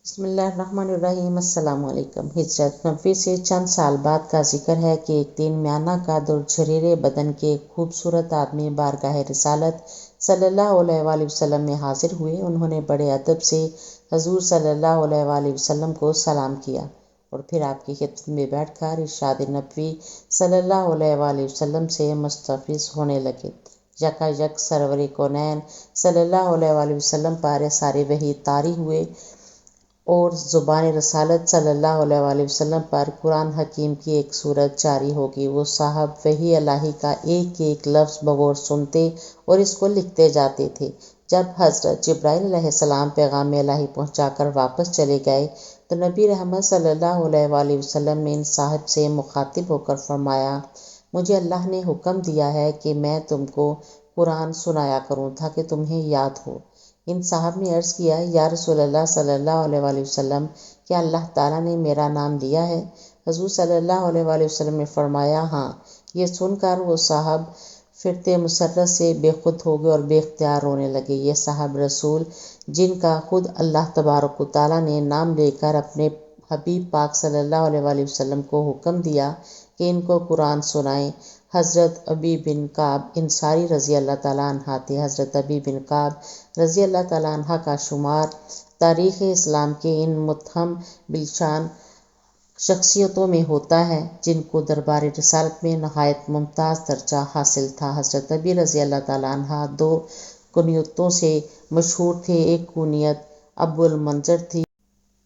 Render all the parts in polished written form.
بسم اللہ الرحمن الرحیم۔ السلام علیکم۔ ہجرت نبوی سے چند سال بعد کا ذکر ہے کہ ایک دن میانہ کا درجھریرے بدن کے ایک خوبصورت آدمی بارگاہ رسالت صلی اللہ علیہ وآلہ وسلم میں حاضر ہوئے۔ انہوں نے بڑے ادب سے حضور صلی اللہ علیہ وآلہ وسلم کو سلام کیا اور پھر آپ کی خدمت میں بیٹھ کر ارشاد نبوی صلی اللہ علیہ وآلہ وسلم سے مستفیض ہونے لگے۔ یکا یک سرور کونین صلی اللہ علیہ وآلہ وسلم پر سارے وحی طاری ہوئے اور زبان رسالت صلی اللہ علیہ وآلہ وسلم پر قرآن حکیم کی ایک سورت جاری ہوگی۔ وہ صاحب وحی الہی کا ایک ایک لفظ بغور سنتے اور اس کو لکھتے جاتے تھے۔ جب حضرت جبرائیل علیہ السلام پیغام الہی پہنچا کر واپس چلے گئے تو نبی رحمت صلی اللہ علیہ وآلہ وسلم نے ان صاحب سے مخاطب ہو کر فرمایا، مجھے اللہ نے حکم دیا ہے کہ میں تم کو قرآن سنایا کروں تاکہ تمہیں یاد ہو۔ ان صاحب نے عرض کیا، یا رسول اللہ صلی اللہ علیہ وآلہ وسلم، کیا اللہ تعالیٰ نے میرا نام لیا ہے؟ حضور صلی اللہ علیہ وآلہ وسلم نے فرمایا، ہاں۔ یہ سن کر وہ صاحب فرتے مسرت سے بے خود ہو گئے اور بے اختیار رونے لگے۔ یہ صاحب رسول جن کا خود اللہ تبارک و تعالیٰ نے نام لے کر اپنے حبیب پاک صلی اللہ علیہ وآلہ وسلم کو حکم دیا کہ ان کو قرآن سنائیں، حضرت ابی بن کعب انصاری رضی اللہ تعالیٰ عنہ تھے۔ حضرت ابی بن کعب رضی اللہ تعالیٰ عنہ کا شمار تاریخ اسلام کے ان متہم بالشان شخصیتوں میں ہوتا ہے جن کو دربار رسالت میں نہایت ممتاز درجہ حاصل تھا۔ حضرت ابی رضی اللہ تعالیٰ عنہ دو کنیتوں سے مشہور تھے۔ ایک کنیت ابو المنذر تھی،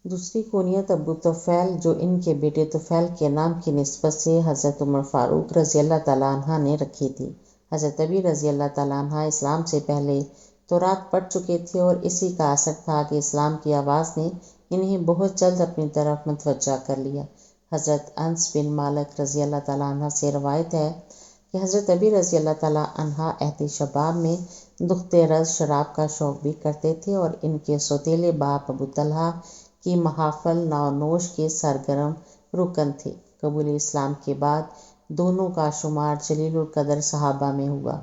دوسری کنیت ابو طفیل، جو ان کے بیٹے طفیل کے نام کی نسبت سے حضرت عمر فاروق رضی اللہ تعالیٰ عنہ نے رکھی تھی۔ حضرت ابی رضی اللہ تعالیٰ عنہ اسلام سے پہلے تورات پڑھ چکے تھے اور اسی کا اثر تھا کہ اسلام کی آواز نے انہیں بہت جلد اپنی طرف متوجہ کر لیا۔ حضرت انس بن مالک رضی اللہ تعالیٰ عنہ سے روایت ہے کہ حضرت ابی رضی اللہ تعالیٰ عنہ عہد شباب میں دخت رز شراب کا شوق بھی کرتے تھے اور ان کے سوتیلے باپ ابو طلحہ کی محافل نوش کے سرگرم رکن تھے۔ قبول اسلام کے بعد دونوں کا شمار جلیل القدر صحابہ میں ہوا۔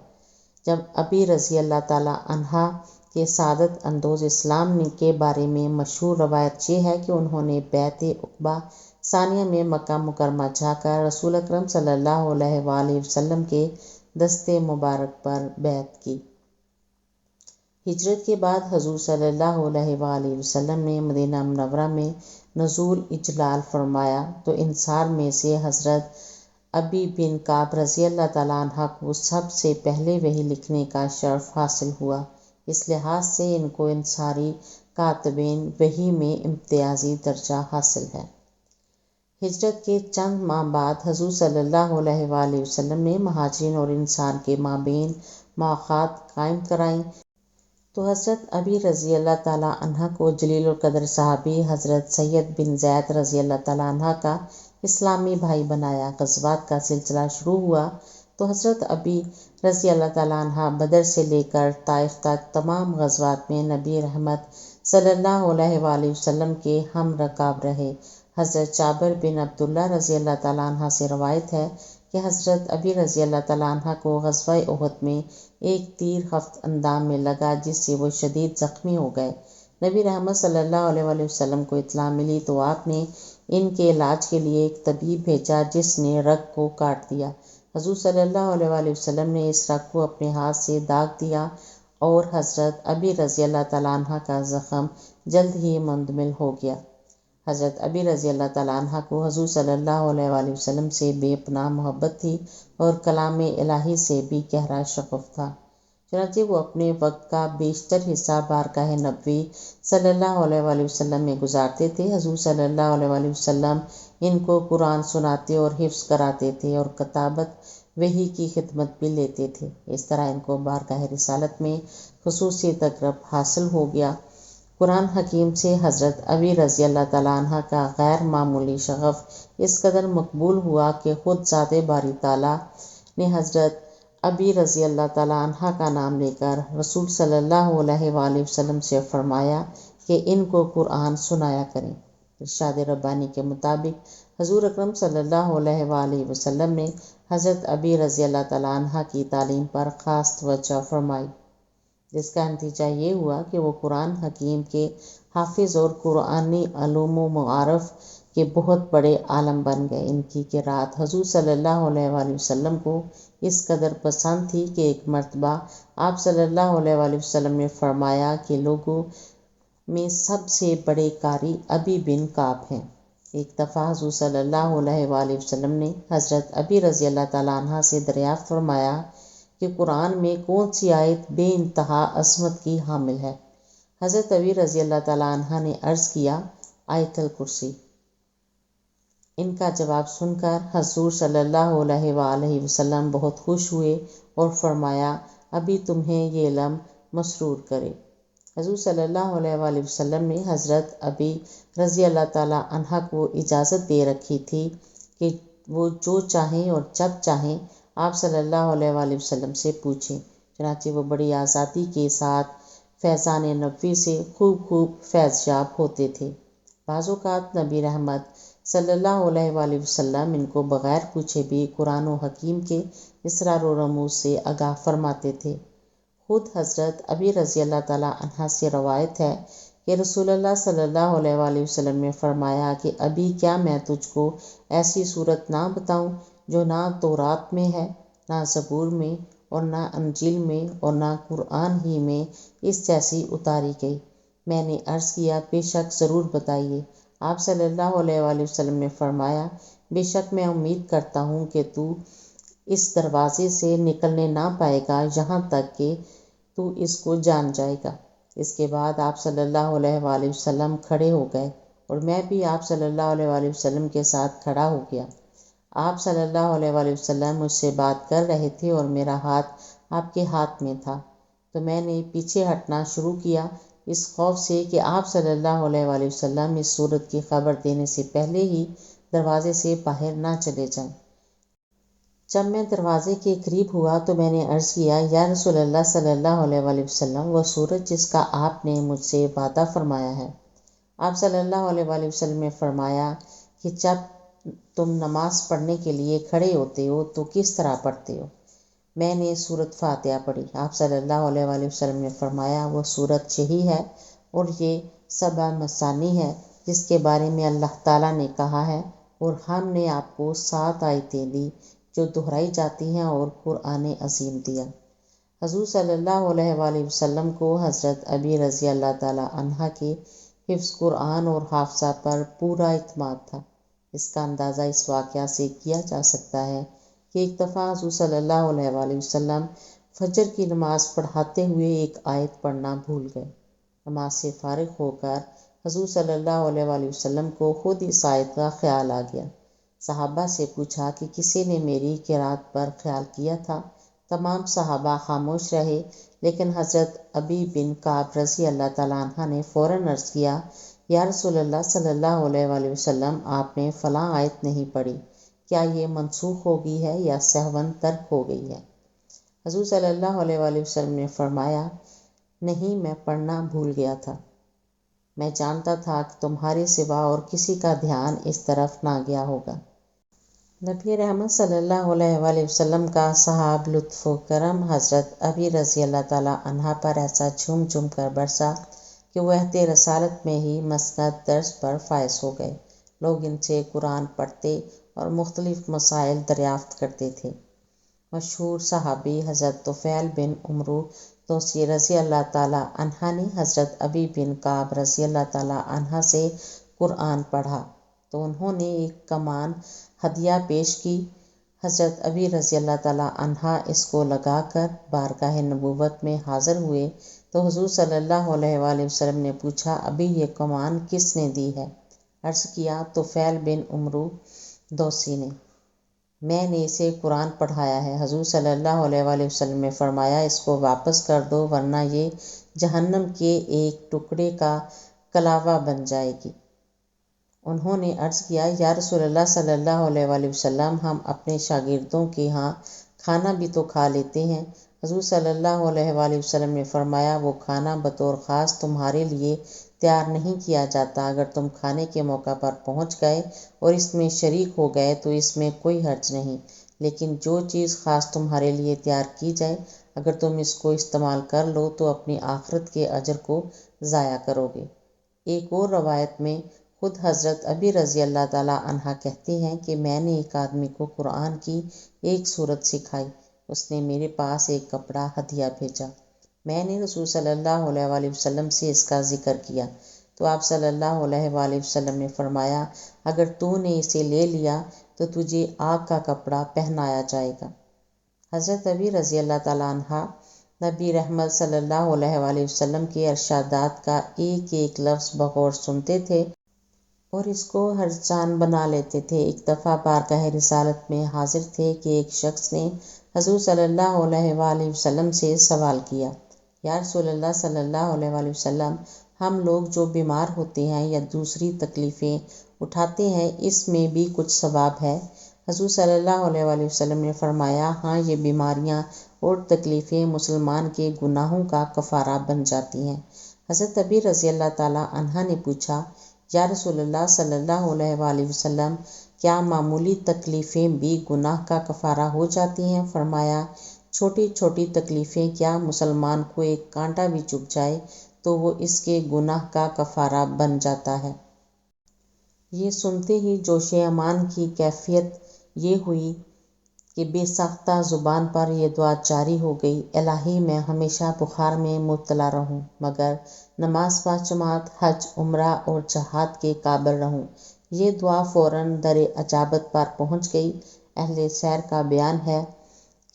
جب ابی رضی اللہ تعالیٰ عنہ کے سعادت اندوز اسلام کے بارے میں مشہور روایت یہ ہے کہ انہوں نے بیعت عقبہ ثانیہ میں مکہ مکرمہ جا کر رسول اکرم صلی اللہ علیہ وآلہ وسلم کے دست مبارک پر بیعت کی۔ ہجرت کے بعد حضور صلی اللہ علیہ وآلہ وسلم نے مدینہ منورہ میں نزول اجلال فرمایا تو انصار میں سے حضرت ابی بن کعب رضی اللہ تعالیٰ عنہ کو سب سے پہلے وحی لکھنے کا شرف حاصل ہوا۔ اس لحاظ سے ان کو انصاری کاتبین وحی میں امتیازی درجہ حاصل ہے۔ ہجرت کے چند ماہ بعد حضور صلی اللہ علیہ وآلہ وسلم نے مہاجرین اور انصار کے مابین مواخات قائم کرائیں تو حضرت ابی رضی اللہ تعالیٰ عنہ کو جلیل القدر صحابی حضرت سید بن زید رضی اللہ تعالیٰ عنہ کا اسلامی بھائی بنایا۔ غزوات کا سلسلہ شروع ہوا تو حضرت ابی رضی اللہ تعالیٰ عنہ بدر سے لے کر طائف تک تمام غزوات میں نبی رحمت صلی اللہ علیہ وآلہ وسلم کے ہم رکاب رہے۔ حضرت جابر بن عبداللہ رضی اللہ تعالیٰ عنہ سے روایت ہے کہ حضرت ابی رضی اللہ تعالیٰ عنہ کو غزوہ احد میں ایک تیر ہفت اندام میں لگا جس سے وہ شدید زخمی ہو گئے۔ نبی رحمت صلی اللہ علیہ وآلہ وسلم کو اطلاع ملی تو آپ نے ان کے علاج کے لیے ایک طبیب بھیجا جس نے رگ کو کاٹ دیا۔ حضور صلی اللہ علیہ وآلہ وسلم نے اس رگ کو اپنے ہاتھ سے داغ دیا اور حضرت ابی رضی اللہ تعالیٰ عنہ کا زخم جلد ہی مندمل ہو گیا۔ حضرت ابی رضی اللہ تعالیٰ عنہ کو حضور صلی اللہ علیہ وآلہ وسلم سے بے پناہ محبت تھی اور کلام الہی سے بھی گہرا شغف تھا، چنانچہ وہ اپنے وقت کا بیشتر حصہ بارگاہ نبوی صلی اللہ علیہ وآلہ وسلم میں گزارتے تھے۔ حضور صلی اللہ علیہ وآلہ وسلم ان کو قرآن سناتے اور حفظ کراتے تھے اور کتابت وحی کی خدمت بھی لیتے تھے۔ اس طرح ان کو بارگاہ رسالت میں خصوصی تقرب حاصل ہو گیا۔ قرآن حکیم سے حضرت ابی رضی اللہ تعالیٰ عنہ کا غیر معمولی شغف اس قدر مقبول ہوا کہ خود ذات باری تعالیٰ نے حضرت ابی رضی اللہ تعالیٰ عنہ کا نام لے کر رسول صلی اللہ علیہ وآلہ وسلم سے فرمایا کہ ان کو قرآن سنایا کریں۔ ارشاد ربانی کے مطابق حضور اکرم صلی اللہ علیہ وآلہ وسلم نے حضرت ابی رضی اللہ تعالیٰ عنہ کی تعلیم پر خاص توجہ فرمائی۔ جس کا نتیجہ یہ ہوا کہ وہ قرآن حکیم کے حافظ اور قرآنی علوم و معارف کے بہت بڑے عالم بن گئے۔ ان کی قرأت حضور صلی اللہ علیہ وآلہ وسلم کو اس قدر پسند تھی کہ ایک مرتبہ آپ صلی اللہ علیہ وآلہ وسلم نے فرمایا کہ لوگوں میں سب سے بڑے قاری ابی بن کعب ہیں۔ ایک دفعہ حضور صلی اللہ علیہ وآلہ وسلم نے حضرت ابی رضی اللہ تعالیٰ عنہ سے دریافت فرمایا کہ قرآن میں کون سی آیت بے انتہا عظمت کی حامل ہے؟ حضرت ابی رضی اللہ تعالیٰ عنہ نے عرض کیا، آیت الکرسی۔ ان کا جواب سن کر حضور صلی اللہ علیہ وآلہ وسلم بہت خوش ہوئے اور فرمایا، ابھی تمہیں یہ علم مسرور کرے۔ حضور صلی اللہ علیہ وآلہ وسلم نے حضرت ابی رضی اللہ تعالیٰ عنہ کو اجازت دے رکھی تھی کہ وہ جو چاہیں اور جب چاہیں آپ صلی اللہ علیہ وآلہ وسلم سے پوچھیں۔ چنانچہ وہ بڑی آزادی کے ساتھ فیضان نبوی سے خوب فیض یاب ہوتے تھے۔ بعض اوقات نبی رحمت صلی اللہ علیہ وآلہ وسلم ان کو بغیر پوچھے بھی قرآن و حکیم کے اسرار و رموز سے آگاہ فرماتے تھے۔ خود حضرت ابی رضی اللہ تعالیٰ عنہ سے روایت ہے کہ رسول اللہ صلی اللہ علیہ وآلہ وسلم نے فرمایا کہ ابھی کیا میں تجھ کو ایسی صورت نہ بتاؤں جو نہ تورات میں ہے، نہ زبور میں، اور نہ انجیل میں، اور نہ قرآن ہی میں اس جیسی اتاری گئی؟ میں نے عرض کیا، بے شک ضرور بتائیے۔ آپ صلی اللہ علیہ وآلہ وسلم نے فرمایا، بے شک میں امید کرتا ہوں کہ تو اس دروازے سے نکلنے نہ پائے گا یہاں تک کہ تو اس کو جان جائے گا۔ اس کے بعد آپ صلی اللہ علیہ وآلہ وسلم کھڑے ہو گئے اور میں بھی آپ صلی اللہ علیہ وآلہ وسلم کے ساتھ کھڑا ہو گیا۔ آپ صلی اللہ علیہ وآلہ وسلم مجھ سے بات کر رہے تھے اور میرا ہاتھ آپ کے ہاتھ میں تھا، تو میں نے پیچھے ہٹنا شروع کیا اس خوف سے کہ آپ صلی اللہ علیہ وآلہ وسلم اس صورت کی خبر دینے سے پہلے ہی دروازے سے باہر نہ چلے جائیں۔ جب میں دروازے کے قریب ہوا تو میں نے عرض کیا، یا رسول اللہ صلی اللہ علیہ وآلہ وسلم، وہ صورت جس کا آپ نے مجھ سے وعدہ فرمایا ہے۔ آپ صلی اللہ علیہ وآلہ وسلم نے فرمایا کہ جب تم نماز پڑھنے کے لیے کھڑے ہوتے ہو تو کس طرح پڑھتے ہو؟ میں نے سورۃ فاتحہ پڑھی۔ آپ صلی اللہ علیہ وآلہ وسلم نے فرمایا، وہ سورت یہی ہے اور یہ سبع مثانی ہے جس کے بارے میں اللہ تعالیٰ نے کہا ہے، اور ہم نے آپ کو 7 آیتیں دی جو دہرائی جاتی ہیں اور قرآن عظیم دیا۔ حضور صلی اللہ علیہ وآلہ وسلم کو حضرت ابی رضی اللہ تعالیٰ عنہ کے حفظ قرآن اور حافظہ پر پورا اعتماد تھا۔ اس کا اندازہ اس واقعہ سے کیا جا سکتا ہے کہ ایک دفعہ حضور صلی اللہ علیہ وآلہ وسلم فجر کی نماز پڑھاتے ہوئے ایک آیت پڑھنا بھول گئے۔ نماز سے فارغ ہو کر حضور صلی اللہ علیہ وآلہ وسلم کو خود اس آیت کا خیال آ گیا۔ صحابہ سے پوچھا کہ کسی نے میری قرأت پر خیال کیا تھا؟ تمام صحابہ خاموش رہے، لیکن حضرت ابی بن کعب رضی اللہ تعالیٰ عنہ نے فوراً عرض کیا، یا رسول اللہ صلی اللہ علیہ وآلہ وسلم، آپ نے فلاں آیت نہیں پڑھی، کیا یہ منسوخ ہو گئی ہے یا سہواً ترک ہو گئی ہے؟ حضور صلی اللہ علیہ وآلہ وسلم نے فرمایا، نہیں، میں پڑھنا بھول گیا تھا، میں جانتا تھا کہ تمہارے سوا اور کسی کا دھیان اس طرف نہ گیا ہوگا۔ نبی رحمت صلی اللہ علیہ وآلہ وسلم کا صحاب لطف و کرم حضرت ابی رضی اللہ تعالیٰ عنہ پر ایسا جھوم کر برسا کہ وہ عہد رسالت میں ہی مسند درس پر فائز ہو گئے۔ لوگ ان سے قرآن پڑھتے اور مختلف مسائل دریافت کرتے تھے۔ مشہور صحابی حضرت طفیل بن عمرو دوسی رضی اللہ تعالیٰ عنہ نے حضرت ابی بن کعب رضی اللہ تعالیٰ عنہ سے قرآن پڑھا تو انہوں نے ایک کمان ہدیہ پیش کی۔ حضرت ابی رضی اللہ تعالیٰ عنہ اس کو لگا کر بارگاہ نبوت میں حاضر ہوئے تو حضور صلی اللہ علیہ وآلہ وسلم نے پوچھا، ابھی یہ کمان کس نے دی ہے؟ عرض کیا، طفیل بن عمرو دوسی نے، میں نے اسے قرآن پڑھایا ہے۔ حضور صلی اللہ علیہ وآلہ وسلم نے فرمایا، اس کو واپس کر دو ورنہ یہ جہنم کے ایک ٹکڑے کا کلاوہ بن جائے گی۔ انہوں نے عرض کیا، یا رسول اللہ صلی اللہ علیہ وآلہ وسلم، ہم اپنے شاگردوں کے ہاں کھانا بھی تو کھا لیتے ہیں۔ حضور صلی اللہ علیہ وآلہ وسلم نے فرمایا، وہ کھانا بطور خاص تمہارے لیے تیار نہیں کیا جاتا، اگر تم کھانے کے موقع پر پہنچ گئے اور اس میں شریک ہو گئے تو اس میں کوئی حرج نہیں، لیکن جو چیز خاص تمہارے لیے تیار کی جائے اگر تم اس کو استعمال کر لو تو اپنی آخرت کے اجر کو ضائع کرو گے۔ ایک اور روایت میں خود حضرت ابی رضی اللہ تعالیٰ عنہ کہتے ہیں کہ میں نے ایک آدمی کو قرآن کی ایک سورت سکھائی، اس نے میرے پاس ایک کپڑا ہدیہ بھیجا، میں نے رسول صلی اللہ علیہ وآلہ وسلم سے اس کا ذکر کیا تو آپ صلی اللہ علیہ وآلہ وسلم نے فرمایا اگر تو نے اسے لے لیا تو تجھے آگ کا کپڑا پہنایا جائے گا۔ حضرت ابی رضی اللہ تعالیٰ عنہ نبی رحمت صلی اللہ علیہ وآلہ وسلم کے ارشادات کا ایک ایک لفظ بغور سنتے تھے اور اس کو ہر جان بنا لیتے تھے۔ ایک دفعہ بارگاہ رسالت میں حاضر تھے کہ ایک شخص نے حضور صلی اللہ علیہ وآلہ وسلم سے سوال کیا، یا رسول اللہ صلی اللہ علیہ وآلہ وسلم، ہم لوگ جو بیمار ہوتے ہیں یا دوسری تکلیفیں اٹھاتے ہیں اس میں بھی کچھ ثواب ہے؟ حضور صلی اللہ علیہ وآلہ وسلم نے فرمایا ہاں، یہ بیماریاں اور تکلیفیں مسلمان کے گناہوں کا کفارہ بن جاتی ہیں۔ حضرت ابی رضی اللہ تعالیٰ عنہ نے پوچھا، یا رسول اللہ صلی اللہ علیہ وآلہ وسلم، کیا معمولی تکلیفیں بھی گناہ کا کفارہ ہو جاتی ہیں؟ فرمایا چھوٹی چھوٹی تکلیفیں کیا، مسلمان کو ایک کانٹا بھی چبھ جائے تو وہ اس کے گناہ کا کفارہ بن جاتا ہے۔ یہ سنتے ہی جوش ایمان کی کیفیت یہ ہوئی کہ بے ساختہ زبان پر یہ دعا جاری ہو گئی، الہی میں ہمیشہ بخار میں مبتلا رہوں مگر نماز باجماعت، حج، عمرہ اور جہاد کے قابل رہوں۔ یہ دعا فوراً در اجابت پر پہنچ گئی۔ اہل سیر کا بیان ہے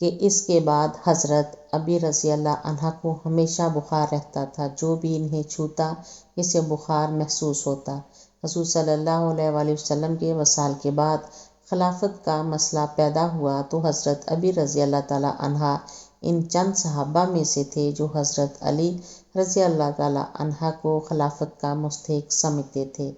کہ اس کے بعد حضرت ابی رضی اللہ عنہ کو ہمیشہ بخار رہتا تھا، جو بھی انہیں چھوتا اسے بخار محسوس ہوتا۔ حضور صلی اللہ علیہ وآلہ وسلم کے وصال کے بعد خلافت کا مسئلہ پیدا ہوا تو حضرت ابی رضی اللہ تعالیٰ عنہ ان چند صحابہ میں سے تھے جو حضرت علی رضی اللہ تعالیٰ عنہ کو خلافت کا مستحق سمجھتے تھے۔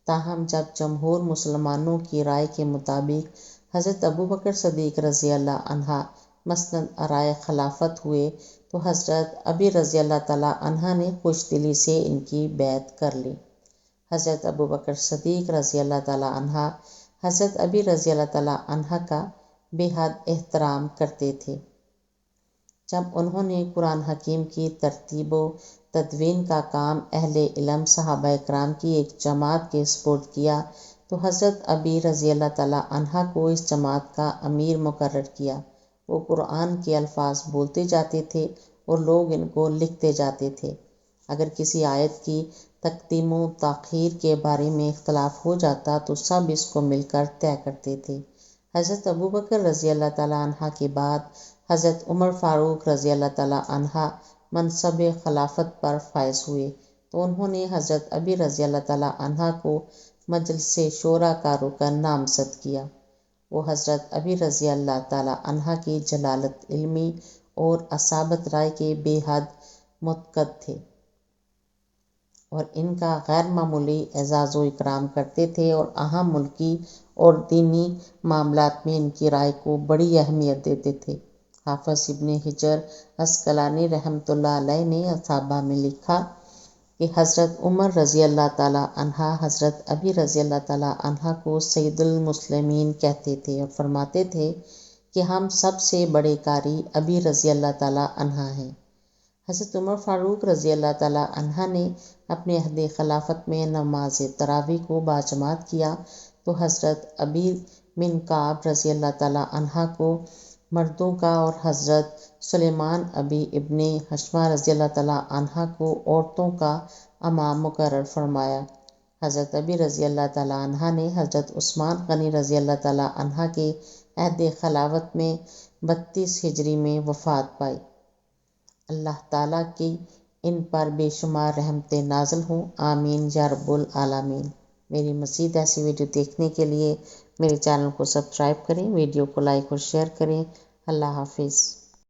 تاہم جب جمہور مسلمانوں کی رائے کے مطابق حضرت ابوبکر صدیق رضی اللہ عنہ مسند رائے خلافت ہوئے تو حضرت ابی رضی اللہ تعالیٰ عنہ نے خوش دلی سے ان کی بیعت کر لی۔ حضرت ابوبکر صدیق رضی اللہ تعالیٰ عنہ حضرت ابی رضی اللہ تعالیٰ عنہ کا بے حد احترام کرتے تھے۔ جب انہوں نے قرآن حکیم کی ترتیب و تدوین کا کام اہل علم صحابہ کرام کی ایک جماعت کے سپرد کیا تو حضرت ابی رضی اللہ تعالیٰ عنہ کو اس جماعت کا امیر مقرر کیا۔ وہ قرآن کے الفاظ بولتے جاتے تھے اور لوگ ان کو لکھتے جاتے تھے۔ اگر کسی آیت کی تقدیم و تاخیر کے بارے میں اختلاف ہو جاتا تو سب اس کو مل کر طے کرتے تھے۔ حضرت ابوبکر رضی اللہ تعالیٰ عنہ کے بعد حضرت عمر فاروق رضی اللہ تعالیٰ عنہ منصب خلافت پر فائز ہوئے تو انہوں نے حضرت ابی رضی اللہ تعالیٰ عنہ کو مجلس شورا کا رکن نامزد کیا۔ وہ حضرت ابی رضی اللہ تعالیٰ عنہ کی جلالت علمی اور اصابت رائے کے بے حد متقد تھے اور ان کا غیر معمولی اعزاز و اکرام کرتے تھے اور اہم ملکی اور دینی معاملات میں ان کی رائے کو بڑی اہمیت دیتے تھے۔ حافظ ابن حجر عسقلانی رحمۃ اللہ علیہ نے اصحابہ میں لکھا کہ حضرت عمر رضی اللہ تعالیٰ عنہ حضرت ابی رضی اللہ تعالیٰ عنہ کو سید المسلمین کہتے تھے اور فرماتے تھے کہ ہم سب سے بڑے قاری ابی رضی اللہ تعالیٰ عنہ ہیں۔ حضرت عمر فاروق رضی اللہ تعالیٰ عنہ نے اپنے عہد خلافت میں نماز تراویح کو باجماعت کیا تو حضرت ابی بن کعب رضی اللہ تعالیٰ عنہ کو مردوں کا اور حضرت سلیمان ابی ابن حشمہ رضی اللہ تعالیٰ عنہ کو عورتوں کا امام مقرر فرمایا۔ حضرت ابی رضی اللہ تعالیٰ عنہ نے حضرت عثمان غنی رضی اللہ تعالیٰ عنہ کے عہد خلافت میں 32 ہجری میں وفات پائی۔ اللہ تعالیٰ کی ان پر بے شمار رحمتیں نازل ہوں، آمین یا رب العالمین۔ میری مزید ایسی ویڈیو دیکھنے کے لیے میرے چینل کو سبسکرائب کریں، ویڈیو کو لائک اور شیئر کریں۔ اللہ حافظ۔